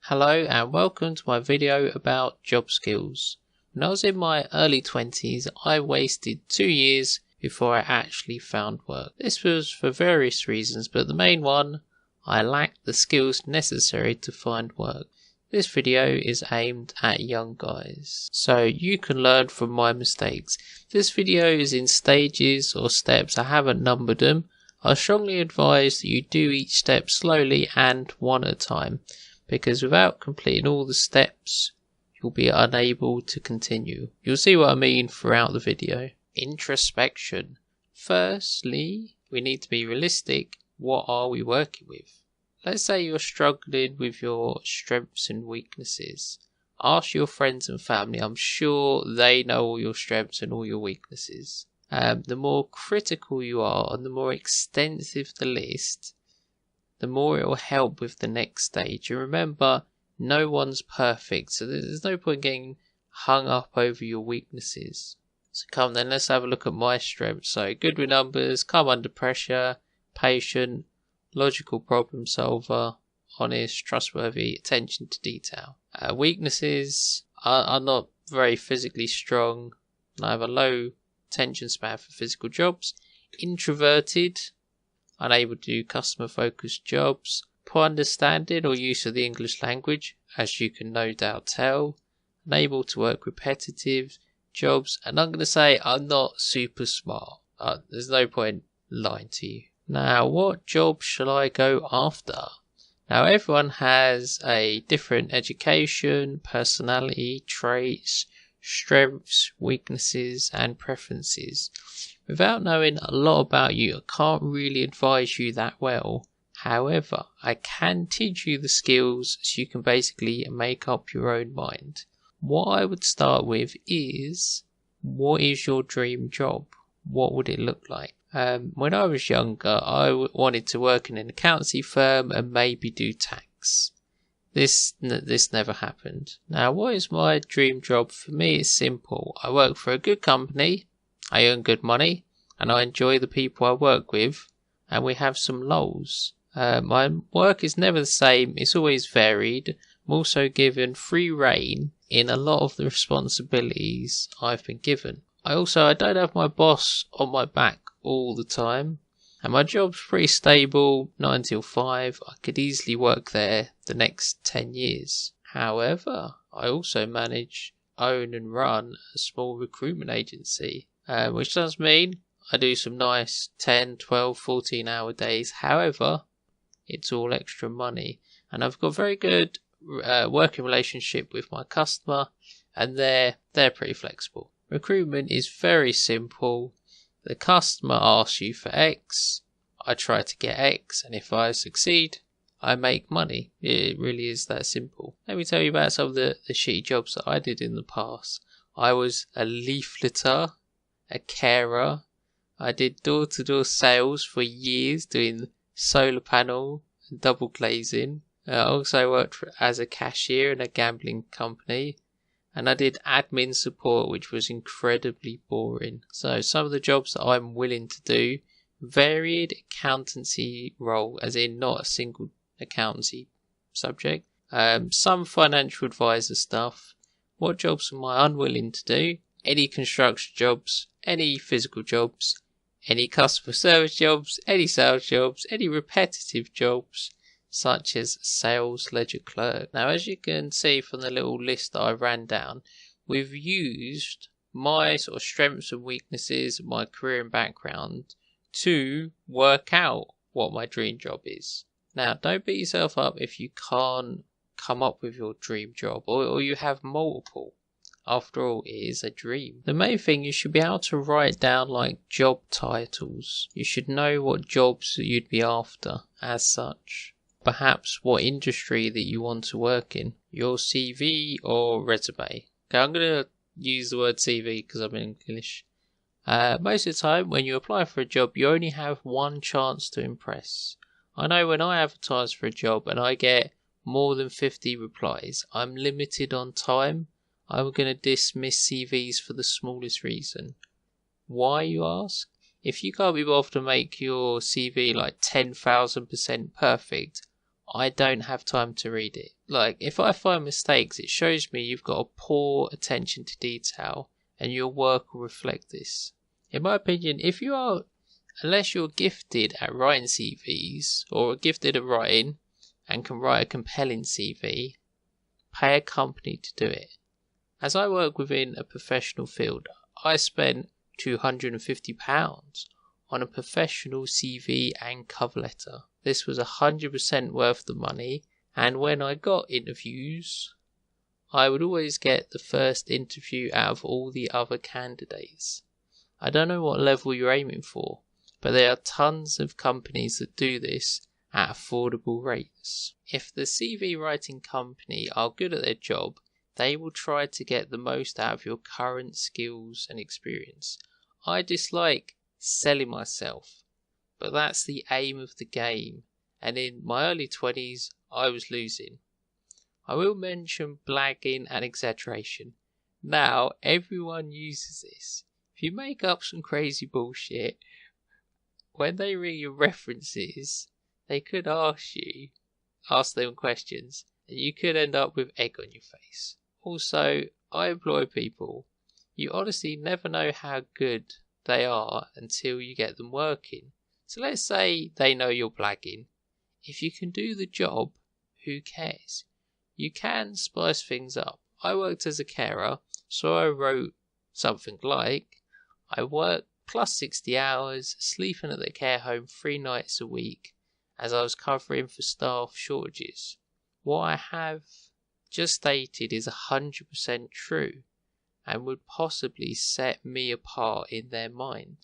Hello and welcome to my video about job skills. When I was in my early 20s, I wasted 2 years before I actually found work. This was for various reasons, but the main one, I lacked the skills necessary to find work. This video is aimed at young guys, so you can learn from my mistakes. This video is in stages or steps, I haven't numbered them. I strongly advise that you do each step slowly and one at a time, because without completing all the steps, you'll be unable to continue. You'll see what I mean throughout the video. Introspection. Firstly, we need to be realistic. What are we working with? Let's say you're struggling with your strengths and weaknesses. Ask your friends and family. I'm sure they know all your strengths and all your weaknesses. The more critical you are and the more extensive the list, the more it will help with the next stage. And remember, no one's perfect, so there's no point getting hung up over your weaknesses. So come then, let's have a look at my strengths. So good with numbers, calm under pressure, patient, logical problem solver, honest, trustworthy, attention to detail. Weaknesses, I'm not very physically strong, and I have a low attention span for physical jobs. Introverted, unable to do customer focused jobs. Poor understanding or use of the English language, as you can no doubt tell. Unable to work repetitive jobs, and I'm going to say I'm not super smart. There's no point lying to you. Now, what job shall I go after? Now, everyone has a different education, personality, traits, strengths, weaknesses and preferences. Without knowing a lot about you, I can't really advise you that well. However, I can teach you the skills so you can basically make up your own mind. What I would start with is, what is your dream job? What would it look like? When I was younger, I wanted to work in an accountancy firm and maybe do tax. This never happened. Now, what is my dream job? For me, it's simple. I work for a good company, I earn good money, and I enjoy the people I work with, and we have some lulls. My work is never the same, it's always varied. I'm also given free rein in a lot of the responsibilities I've been given. I don't have my boss on my back all the time. And my job's pretty stable, 9 till 5. I could easily work there the next 10 years. However, I also manage, own and run a small recruitment agency, which does mean I do some nice 10, 12, 14 hour days. However, it's all extra money. And I've got very good working relationship with my customer, and they're pretty flexible. Recruitment is very simple. The customer asks you for X, I try to get X, and if I succeed, I make money. It really is that simple. Let me tell you about some of the shitty jobs that I did in the past. I was a leafleter, a carer. I did door-to-door sales for years, doing solar panel and double glazing. I also worked as a cashier in a gambling company. And I did admin support, which was incredibly boring. So some of the jobs that I'm willing to do: varied accountancy role, as in not a single accountancy subject. Some financial advisor stuff. What jobs am I unwilling to do? Any construction jobs, any physical jobs, any customer service jobs, any sales jobs, any repetitive jobs, such as sales ledger clerk. Now, as you can see from the little list that I ran down, we've used my sort of strengths and weaknesses, my career and background to work out what my dream job is. Now, don't beat yourself up if you can't come up with your dream job, or you have multiple. After all, it is a dream. The main thing, you should be able to write down like job titles. You should know what jobs that you'd be after as such. Perhaps what industry that you want to work in, your CV or resume. Okay, I'm going to use the word CV because I'm in English. Most of the time when you apply for a job, you only have one chance to impress. I know when I advertise for a job and I get more than 50 replies, I'm limited on time. I'm going to dismiss CVs for the smallest reason. Why, you ask? If you can't be bothered to make your CV like 10,000% perfect, I don't have time to read it. Like, if I find mistakes, it shows me you've got a poor attention to detail, and your work will reflect this. In my opinion, unless you're gifted at writing CVs, or gifted at writing, and can write a compelling CV, pay a company to do it. As I work within a professional field, I spent £250 on a professional CV and cover letter. This was 100% worth the money, and when I got interviews, I would always get the first interview out of all the other candidates. I don't know what level you're aiming for, but there are tons of companies that do this at affordable rates. If the CV writing company are good at their job, they will try to get the most out of your current skills and experience. I dislike selling myself, but that's the aim of the game, and in my early 20s I was losing. I will mention blagging and exaggeration. Now everyone uses this. If you make up some crazy bullshit, when they read your references, they could ask them questions, and you could end up with egg on your face. Also, I employ people. You honestly never know how good they are until you get them working. So let's say they know you're blagging. If you can do the job, who cares? You can spice things up. I worked as a carer, so I wrote something like, I work plus 60 hours, sleeping at the care home 3 nights a week, as I was covering for staff shortages. What I have just stated is 100% true, and would possibly set me apart in their mind.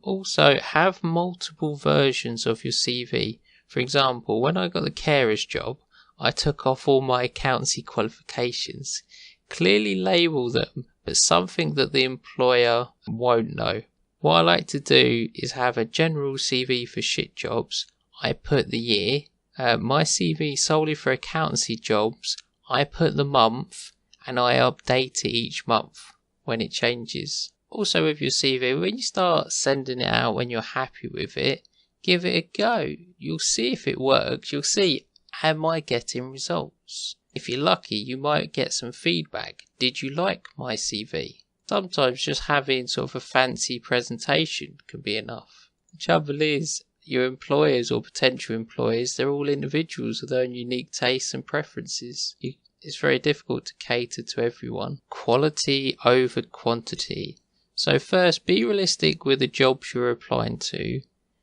Also, have multiple versions of your CV. For example, when I got the carer's job, I took off all my accountancy qualifications. Clearly label them, but something that the employer won't know. What I like to do is have a general CV for shit jobs. I put the year. My CV solely for accountancy jobs, I put the month, and I update it each month when it changes. Also with your CV, when you start sending it out when you're happy with it, give it a go. You'll see if it works. You'll see, am I getting results? If you're lucky, you might get some feedback. Did you like my CV? Sometimes just having sort of a fancy presentation can be enough. The trouble is, your employers or potential employers, they're all individuals with their own unique tastes and preferences. It's very difficult to cater to everyone. Quality over quantity. So first, be realistic with the jobs you're applying to.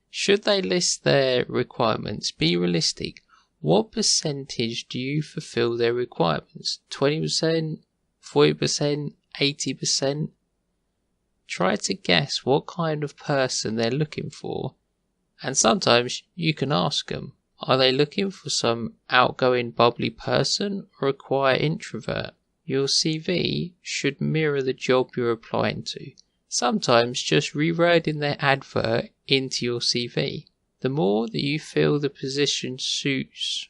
Should they list their requirements, be realistic. What percentage do you fulfill their requirements? 20%, 40%, 80%? Try to guess what kind of person they're looking for. And sometimes you can ask them, are they looking for some outgoing bubbly person or a quiet introvert? Your CV should mirror the job you're applying to. Sometimes just rewording their advert into your CV. The more that you feel the position suits,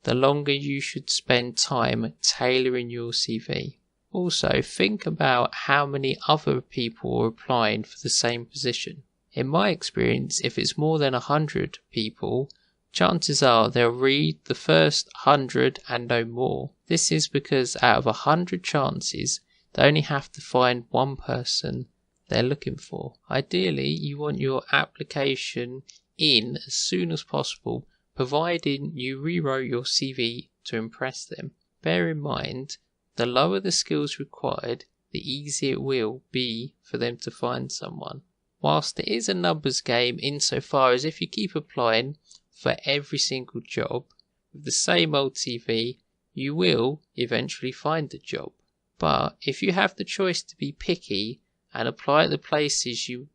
the longer you should spend time tailoring your CV. Also, think about how many other people are applying for the same position. In my experience, if it's more than 100 people, chances are they'll read the first 100 and no more. This is because out of 100 chances, they only have to find one person they're looking for. Ideally, you want your application in as soon as possible, providing you rewrote your CV to impress them. Bear in mind, the lower the skills required, the easier it will be for them to find someone. Whilst it is a numbers game insofar as if you keep applying for every single job with the same old CV, you will eventually find a job. But if you have the choice to be picky and apply at the places you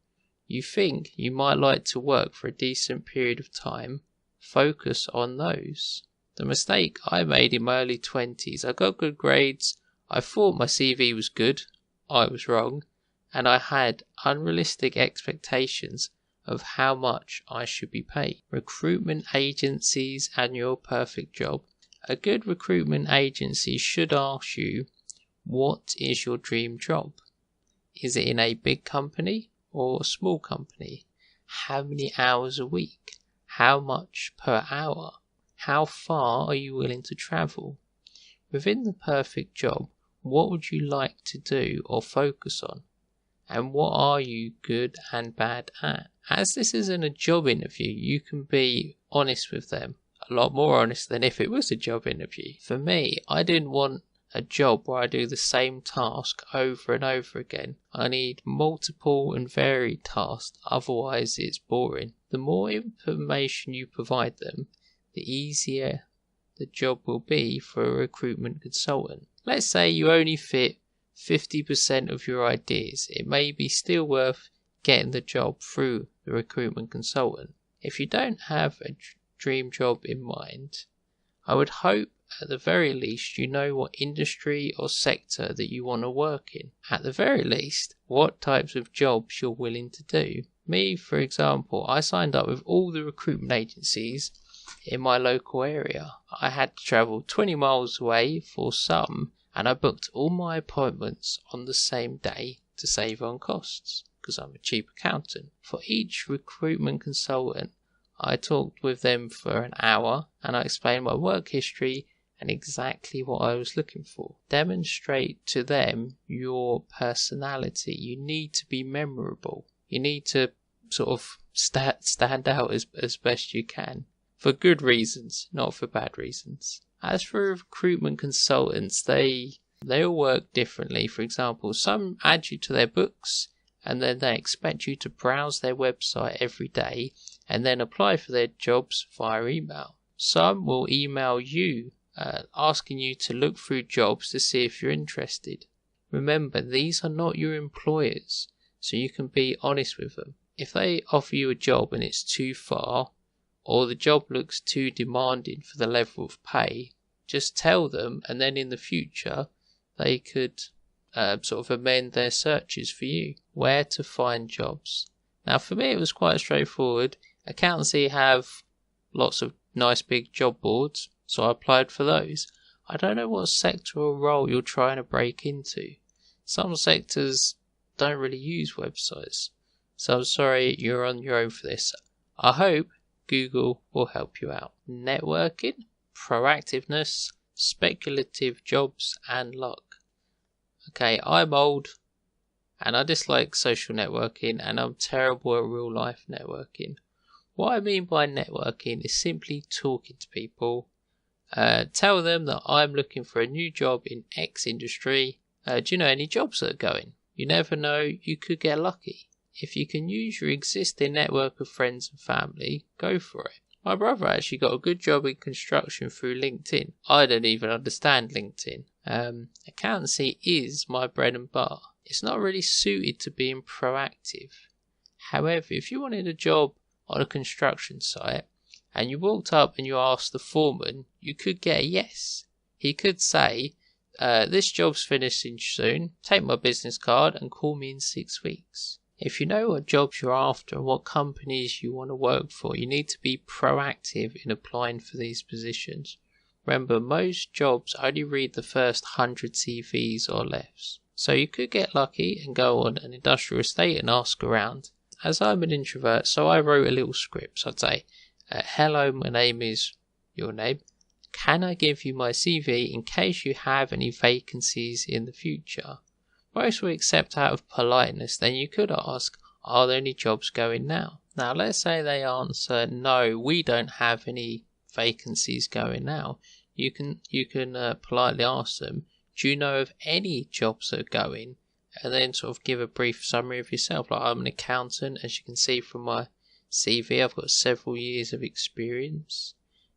think you might like to work for a decent period of time, focus on those. The mistake I made in my early 20s, I got good grades, I thought my CV was good, I was wrong, and I had unrealistic expectations of how much I should be paid. Recruitment agencies and your perfect job. A good recruitment agency should ask you, what is your dream job? Is it in a big company or a small company? How many hours a week? How much per hour? How far are you willing to travel? Within the perfect job, what would you like to do or focus on? And what are you good and bad at? As this isn't a job interview, you can be honest with them. A lot more honest than if it was a job interview. For me, I didn't want a job where I do the same task over and over again. I need multiple and varied tasks, otherwise it's boring. The more information you provide them, the easier the job will be for a recruitment consultant. Let's say you only fit 50% of your ideas. It may be still worth getting the job through the recruitment consultant. If you don't have a dream job in mind, I would hope at the very least you know what industry or sector that you want to work in. At the very least, what types of jobs you're willing to do. Me, for example, I signed up with all the recruitment agencies in my local area. I had to travel 20 miles away for some, and I booked all my appointments on the same day to save on costs, because I'm a cheap accountant. For each recruitment consultant, I talked with them for an hour and I explained my work history and exactly what I was looking for. Demonstrate to them your personality. You need to be memorable. You need to sort of stand out as best you can. For good reasons, not for bad reasons. As for recruitment consultants, they all work differently. For example, some add you to their books and then they expect you to browse their website every day and then apply for their jobs via email. Some will email you asking you to look through jobs to see if you're interested. Remember, these are not your employers, so you can be honest with them. If they offer you a job and it's too far, or the job looks too demanding for the level of pay, just tell them, and then in the future they could sort of amend their searches for you. Where to find jobs. Now for me it was quite straightforward. Accountancy have lots of nice big job boards, so I applied for those. I don't know what sector or role you're trying to break into. Some sectors don't really use websites, so I'm sorry you're on your own for this. I hope Google will help you out. Networking, proactiveness, speculative jobs and luck. Okay, I'm old and I dislike social networking and I'm terrible at real life networking. What I mean by networking is simply talking to people. Tell them that I'm looking for a new job in X industry. Do you know any jobs that are going? You never know, you could get lucky. If you can use your existing network of friends and family, go for it. My brother actually got a good job in construction through LinkedIn. I don't even understand LinkedIn. Accountancy is my bread and butter. It's not really suited to being proactive. However, if you wanted a job on a construction site and you walked up and you asked the foreman, you could get a yes. He could say, this job's finishing soon, take my business card and call me in 6 weeks. If you know what jobs you're after and what companies you want to work for, you need to be proactive in applying for these positions. Remember, most jobs only read the first 100 CVs or less. So you could get lucky and go on an industrial estate and ask around. As I'm an introvert, so I wrote a little script. So I'd say, hello, my name is your name. Can I give you my CV in case you have any vacancies in the future? Most will accept out of politeness. Then you could ask, are there any jobs going now? Now let's say they answer, no, we don't have any vacancies going now. You can politely ask them, do you know of any jobs that are going? And then sort of give a brief summary of yourself. Like, I'm an accountant, as you can see from my CV, I've got several years of experience.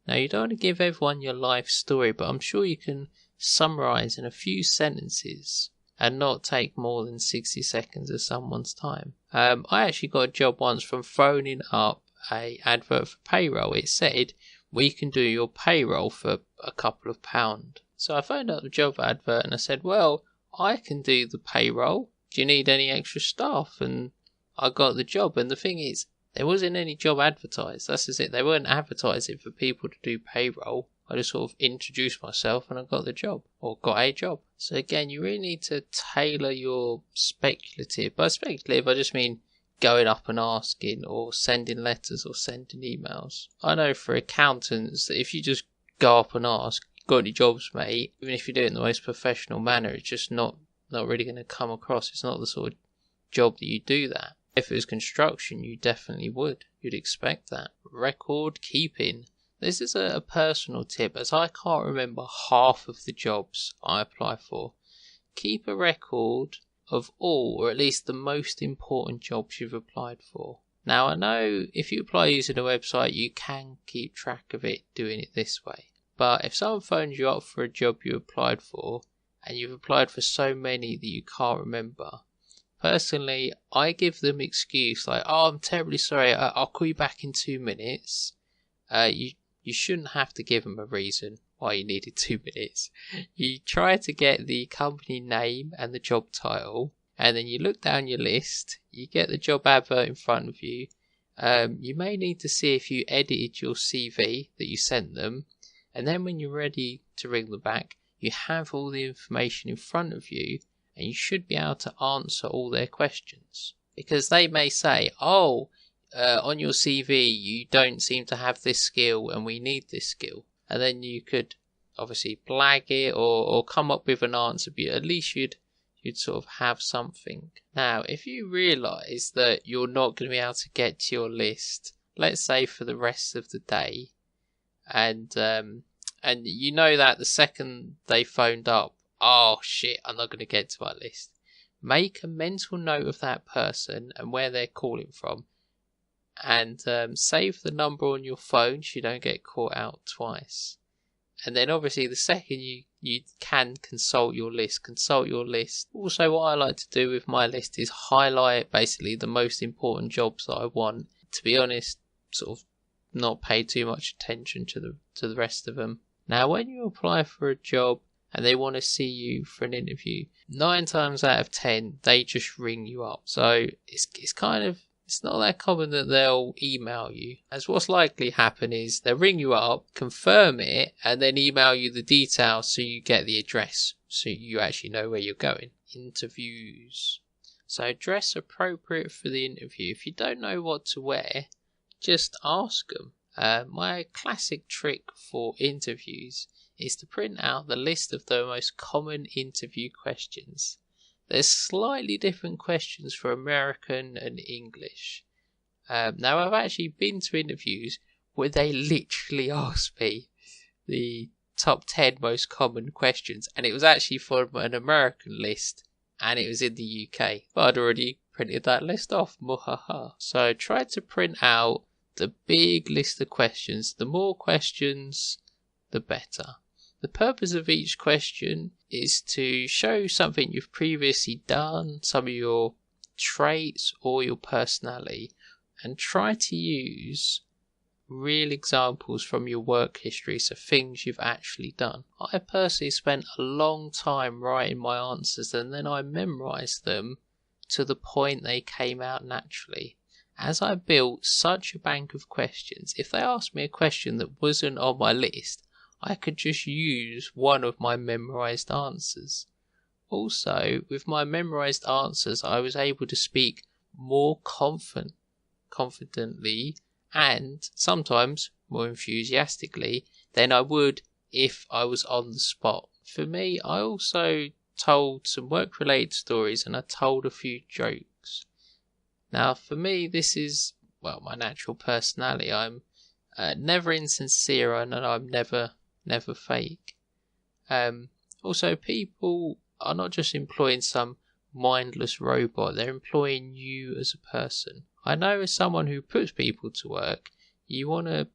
Now you don't want to give everyone your life story, but I'm sure you can summarize in a few sentences and not take more than 60 seconds of someone's time. I actually got a job once from phoning up a advert for payroll. It said, we can do your payroll for a couple of £. So I phoned up the job advert and I said, well, I can do the payroll. Do you need any extra staff? And I got the job. And the thing is, there wasn't any job advertised. That's just it. They weren't advertising for people to do payroll. I just sort of introduced myself and I got the job, or got a job. So again, you really need to tailor your speculative. By speculative, I just mean going up and asking or sending letters or sending emails. I know for accountants that if you just go up and ask, got any jobs, mate, even if you do it in the most professional manner, it's just not really going to come across. It's not the sort of job that you do that. If it was construction, you definitely would. You'd expect that. Record keeping. This is a personal tip, as I can't remember half of the jobs I apply for. Keep a record of all, or at least the most important jobs you've applied for. Now, I know if you apply using a website, you can keep track of it doing it this way. But if someone phones you up for a job you applied for, and you've applied for so many that you can't remember, personally, I give them excuse like, oh, I'm terribly sorry, I'll call you back in 2 minutes. You shouldn't have to give them a reason why you needed 2 minutes. You try to get the company name and the job title, and then you look down your list, you get the job advert in front of you. You may need to see if you edited your CV that you sent them, and then when you're ready to ring them back, you have all the information in front of you, and you should be able to answer all their questions. Because they may say, on your CV you don't seem to have this skill and we need this skill. And then you could obviously blag it or come up with an answer, but at least you'd sort of have something. Now, if you realise that you're not going to be able to get to your list, let's say for the rest of the day, and you know that the second they phoned up, oh shit, I'm not going to get to my list, make a mental note of that person and where they're calling from, and save the number on your phone so you don't get caught out twice. And then obviously the second you can consult your list. Also, what I like to do with my list is highlight basically the most important jobs that I want. To be honest, sort of not pay too much attention to the rest of them. Now, when you apply for a job and they want to see you for an interview, 9 times out of 10 they just ring you up. So it's not that common that they'll email you, as what's likely happen is they'll ring you up, confirm it, and then email you the details so you get the address, so you actually know where you're going. Interviews. So dress appropriate for the interview. If you don't know what to wear, just ask them. My classic trick for interviews is to print out the list of the most common interview questions. There's slightly different questions for American and English. Now, I've actually been to interviews where they literally asked me the top 10 most common questions, and it was actually from an American list, and it was in the UK. But I'd already printed that list off. Muhaha. So try to print out the big list of questions. The more questions, the better. The purpose of each question is to show something you've previously done, some of your traits or your personality, and try to use real examples from your work history, so things you've actually done. I personally spent a long time writing my answers, and then I memorised them to the point they came out naturally. As I built such a bank of questions, if they asked me a question that wasn't on my list, I could just use one of my memorised answers. Also, with my memorised answers, I was able to speak more confidently and sometimes more enthusiastically than I would if I was on the spot. For me, I also told some work-related stories and I told a few jokes. Now, for me, this is, my natural personality. I'm never insincere and I'm never fake. Also, people are not just employing some mindless robot, they're employing you as a person. I know as someone who puts people to work, you want to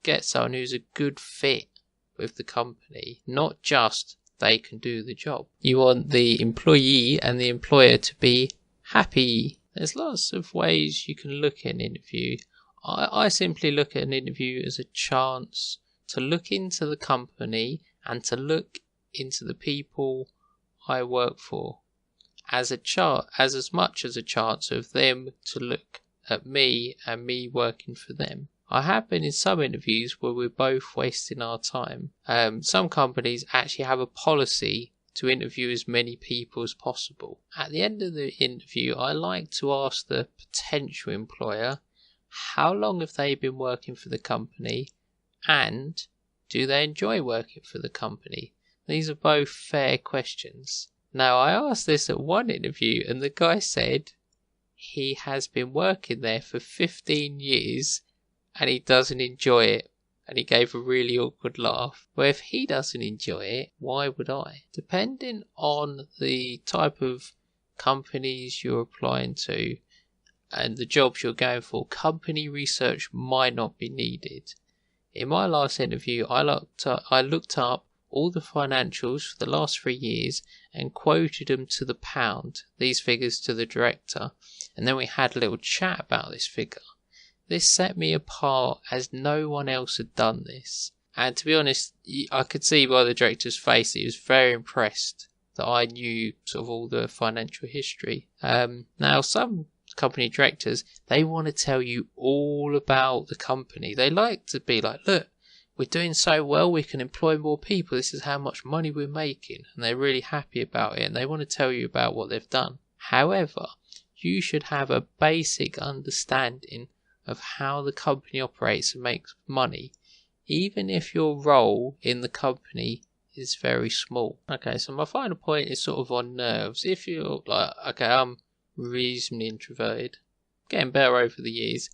get someone who's a good fit with the company, not just they can do the job. You want the employee and the employer to be happy. There's lots of ways you can look at an interview. I simply look at an interview as a chance to look into the company and to look into the people I work for, as much as a chance of them to look at me and me working for them. I have been in some interviews where we're both wasting our time. Some companies actually have a policy to interview as many people as possible. At the end of the interview, I like to ask the potential employer, how long have they been working for the company, and do they enjoy working for the company? These are both fair questions. Now, I asked this at one interview and the guy said he has been working there for 15 years and he doesn't enjoy it. And he gave a really awkward laugh. Well, if he doesn't enjoy it, why would I? Depending on the type of companies you're applying to and the jobs you're going for, company research might not be needed. In my last interview, I looked up all the financials for the last 3 years and quoted them to the pound, these figures to the director, and then we had a little chat about this figure. This set me apart as no one else had done this. And to be honest, I could see by the director's face that he was very impressed that I knew sort of all the financial history. Now, some company directors, they want to tell you all about the company. They like to be like, look, we're doing so well, we can employ more people. This is how much money we're making. And they're really happy about it. And they want to tell you about what they've done. However, you should have a basic understanding of how the company operates and makes money, even if your role in the company is very small. Okay, so my final point is sort of on nerves. If you're like, okay, I'm reasonably introverted, getting better over the years,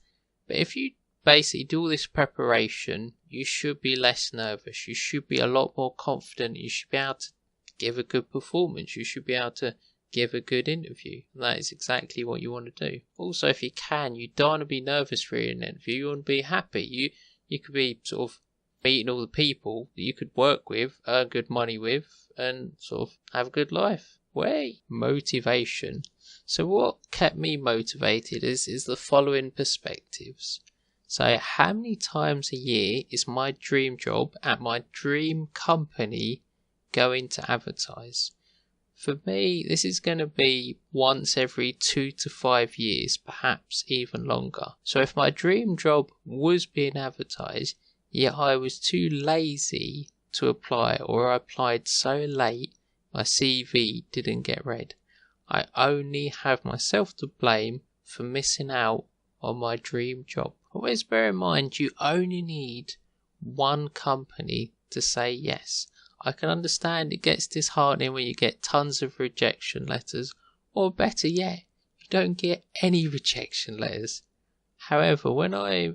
but if you basically do all this preparation, you should be less nervous. You should be a lot more confident. You should be able to give a good performance. You should be able to give a good interview. And that is exactly what you want to do. Also, if you can, you don't want to be nervous for an interview. You want to be happy. You could be sort of meeting all the people that you could work with, earn good money with, and sort of have a good life. Way motivation. So what kept me motivated is the following perspectives. So how many times a year is my dream job at my dream company going to advertise? For me, this is going to be once every 2 to 5 years, perhaps even longer. So if my dream job was being advertised, yet I was too lazy to apply, or I applied so late my CV didn't get read, I only have myself to blame for missing out on my dream job. Always bear in mind, you only need one company to say yes. I can understand it gets disheartening when you get tons of rejection letters, or better yet, you don't get any rejection letters. However, when I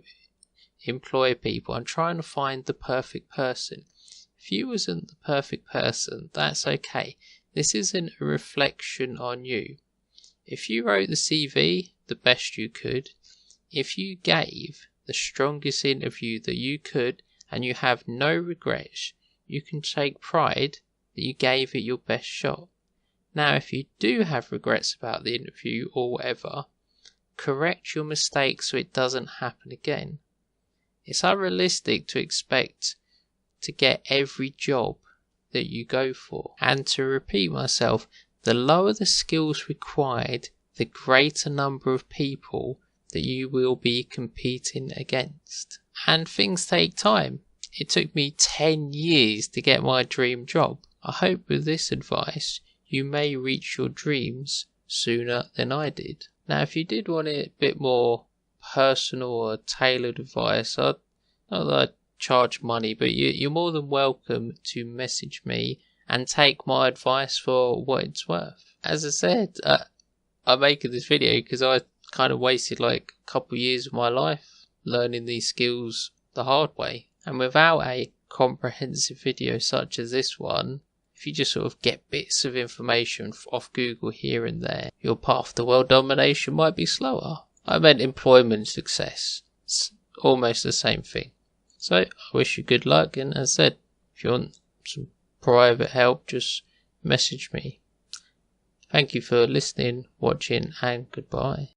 employ people, I'm trying to find the perfect person. If you wasn't the perfect person, that's okay. This isn't a reflection on you. If you wrote the CV the best you could, if you gave the strongest interview that you could, and you have no regrets, you can take pride that you gave it your best shot. Now, if you do have regrets about the interview or whatever, correct your mistake so it doesn't happen again. It's unrealistic to expect to get every job that you go for. And to repeat myself, the lower the skills required, the greater number of people that you will be competing against. And things take time. It took me 10 years to get my dream job. I hope with this advice you may reach your dreams sooner than I did. Now, if you did want it a bit more personal or tailored advice, not that I charge money, but you're more than welcome to message me and take my advice for what it's worth. As I said, I'm making this video because I kind of wasted like a couple of years of my life learning these skills the hard way. And without a comprehensive video such as this one, if you just sort of get bits of information off Google here and there, your path to world domination might be slower. I meant employment success. It's almost the same thing. So I wish you good luck, and as I said, if you want some private help, just message me. Thank you for listening, watching, and goodbye.